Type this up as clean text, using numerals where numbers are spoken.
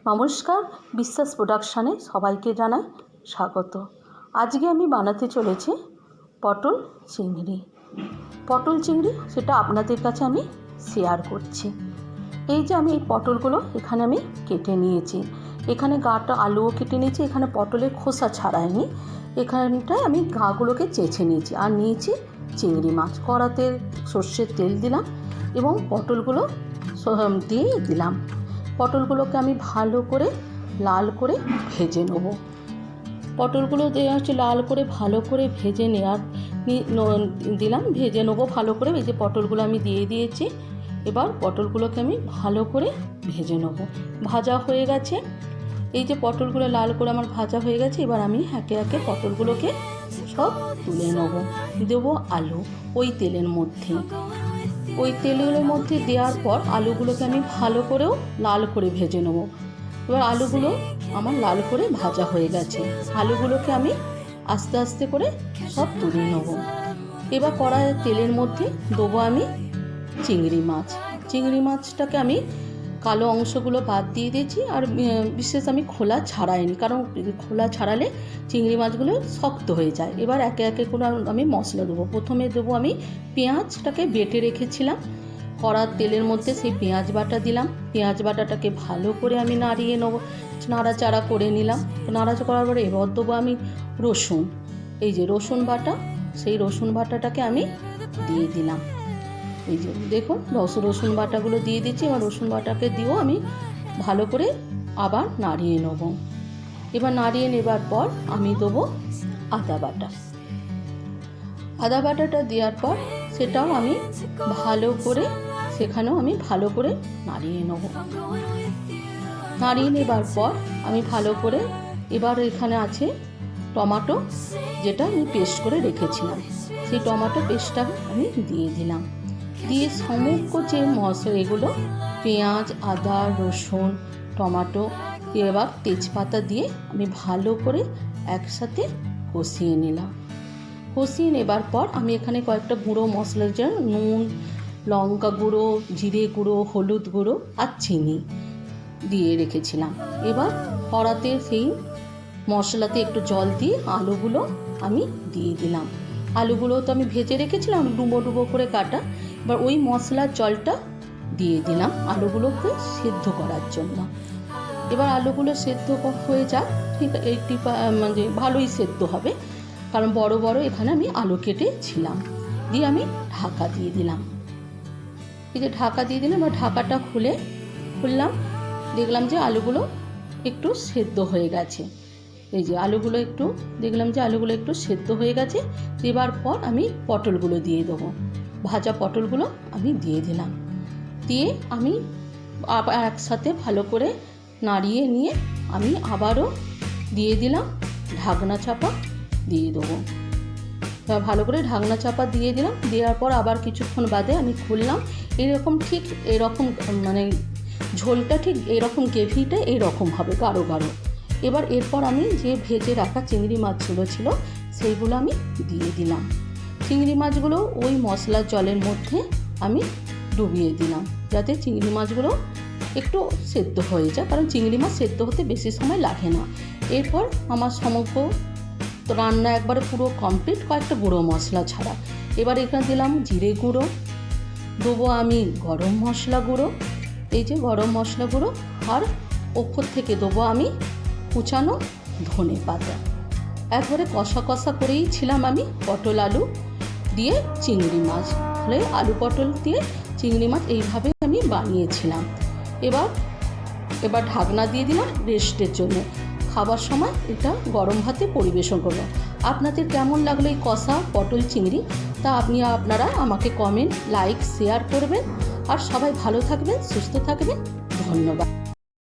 নমস্কার, বিশ্বাস প্রোডাকশানে সবাইকে জানাই স্বাগত। আজকে আমি বানাতে চলেছি পটল চিংড়ি। পটল চিংড়ি সেটা আপনাদের কাছে আমি শেয়ার করছি। এই যে আমি এই পটলগুলো এখানে আমি কেটে নিয়েছি, এখানে গাটা আলুও কেটে নিয়েছি, এখানে পটলের খোসা ছাড়াইনি, এখানটায় আমি গাগুলোকে চেঁচে নিয়েছি। আর নিয়েছি চিংড়ি মাছ। কড়াতে সর্ষের তেল দিলাম এবং পটলগুলো দিয়ে দিলাম। পটলগুলোকে আমি ভালো করে লাল করে ভেজে নেব। পটলগুলো দেওয়া হচ্ছে লাল করে ভালো করে ভেজে নেওয়ার দিলাম, ভেজে নেবো ভালো করে। এই যে পটলগুলো আমি দিয়ে দিয়েছি, এবার পটলগুলোকে আমি ভালো করে ভেজে নেব। ভাজা হয়ে গেছে, এই যে পটলগুলো লাল করে আমার ভাজা হয়ে গেছে। এবার আমি একে একে পটলগুলোকে সব তুলে নেব। দেবো আলু ওই তেলের মধ্যে। ওই তেলের মধ্যে দেওয়ার পর আলুগুলোকে আমি ভালো করেও লাল করে ভেজে নেব। এবার আলুগুলো আমার লাল করে ভাজা হয়ে গেছে, আলুগুলোকে আমি আস্তে আস্তে করে সব তুলে নেব। এবার কড়াইয়ের তেলের মধ্যে দেবো আমি চিংড়ি মাছ। চিংড়ি মাছটাকে আমি কালো অংশগুলো বাদ দিয়ে দিয়েছি, আর বিশেষ আমি খোলা ছাড়াইনি, কারণ খোলা ছাড়ালে চিংড়ি মাছগুলো শক্ত হয়ে যায়। এবার একে একে করে আমি মশলা দেবো। প্রথমে দেবো আমি পেঁয়াজটাকে বেটে রেখেছিলাম, কড়ার তেলের মধ্যে সেই পেঁয়াজ বাটা দিলাম। পেঁয়াজ বাটাটাকে ভালো করে আমি নাড়িয়ে নেবো, নাড়াচাড়া করে নিলাম। নাড়াচাড়া করার পরে এবার দেবো আমি রসুন। এই যে রসুন বাটা, সেই রসুন বাটাটাকে আমি দিয়ে দিলাম। এই যে দেখুন রসুন বাটাগুলো দিয়ে দিচ্ছি। এবার রসুন বাটাকে দিয়েও আমি ভালো করে আবার নাড়িয়ে নেব। এবার নাড়িয়ে নেবার পর আমি দেবো আদা বাটা। আদা বাটাটা দেওয়ার পর সেটাও আমি ভালো করে, সেখানেও আমি ভালো করে নাড়িয়ে নেব। নাড়িয়ে নেবার পর আমি ভালো করে, এবার এখানে আছে টমেটো, যেটা আমি পেস্ট করে রেখেছিলাম, সেই টমেটো পেস্টটা আমি দিয়ে দিলাম। দিয়ে সমগ্র যে মশলা এগুলো পেঁয়াজ, আদা, রসুন, টমেটো, এবার তেজপাতা দিয়ে আমি ভালো করে একসাথে কষিয়ে নিলাম। কষিয়ে নেবার পর আমি এখানে কয়েকটা গুঁড়ো মশলা, যে নুন, লঙ্কা গুঁড়ো, জিরে গুঁড়ো, হলুদ গুঁড়ো আর চিনি দিয়ে রেখেছিলাম। এবার কড়াতে সেই মশলাতে একটু জল দিয়ে আলুগুলো আমি দিয়ে দিলাম। আলুগুলো তো আমি ভেজে রেখেছিলাম ডুবো ডুবো করে কাটা। এবার ওই মশলার জলটা দিয়ে দিলাম আলুগুলোকে সেদ্ধ করার জন্য। এবার আলুগুলো সেদ্ধ হয়ে যাক, ঠিক 80 মানে ভালোই সেদ্ধ হবে, কারণ বড় বড় এখানে আমি আলু কেটেছিলাম। দিয়ে আমি ঢাকা দিয়ে দিলাম। এই যে ঢাকা দিয়ে দিলাম, এবার ঢাকাটা খুললাম, দেখলাম যে আলুগুলো একটু সেদ্ধ হয়ে গেছে। এই যে আলুগুলো একটু দেখলাম যে আলুগুলো একটু সেদ্ধ হয়ে গেছে। দেবার পর আমি পটলগুলো দিয়ে দেবো। ভাজা পটলগুলো আমি দিয়ে দিলাম। দিয়ে আমি আবার একসাথে ভালো করে নাড়িয়ে নিয়ে আমি আবারও দিয়ে দিলাম ঢাকনা চাপা দিয়ে দেবো। ভালো করে ঢাকনা চাপা দিয়ে দিলাম। দেওয়ার পর আবার কিছুক্ষণ বাদে আমি খুললাম। এরকম ঠিক এরকম মানে ঝোলটা ঠিক এরকম, গ্রেভিটা এরকম হবে গাঢ় গাঢ়। এবার এরপর আমি যে ভেজে রাখা চিংড়ি মাছগুলো ছিল সেইগুলো আমি দিয়ে দিলাম। চিংড়ি মাছগুলো ওই মশলার জলের মধ্যে আমি ডুবিয়ে দিলাম, যাতে চিংড়ি মাছগুলো একটু সেদ্ধ হয়ে যায়, কারণ চিংড়ি মাছ সেদ্ধ হতে বেশি সময় লাগে না। এরপর আমার সমগ্র রান্না একবারে পুরো কমপ্লিট, কয়েকটা গুঁড়ো মশলা ছাড়া। এবার এখানে দিলাম জিরে গুঁড়ো, দেবো আমি গরম মশলা গুঁড়ো, এই যে গরম মশলা গুঁড়ো, আর ওপর থেকে দেবো আমি কুচানো ধনে পাতা। একবারে কষা কষা করেই ছিলাম আমি পটল আলু দিয়ে চিংড়ি মাছ, ফলে আলু পটল দিয়ে চিংড়ি মাছ এইভাবে আমি বানিয়েছিলাম। এবার ঢাকনা দিয়ে দিলাম রেস্টের জন্য। খাবার সময় এটা গরম ভাতে পরিবেশন করলাম। আপনাদের কেমন লাগলো এই কষা পটল চিংড়ি, তা আপনারা আমাকে কমেন্ট, লাইক, শেয়ার করবেন। আর সবাই ভালো থাকবেন, সুস্থ থাকবেন। ধন্যবাদ।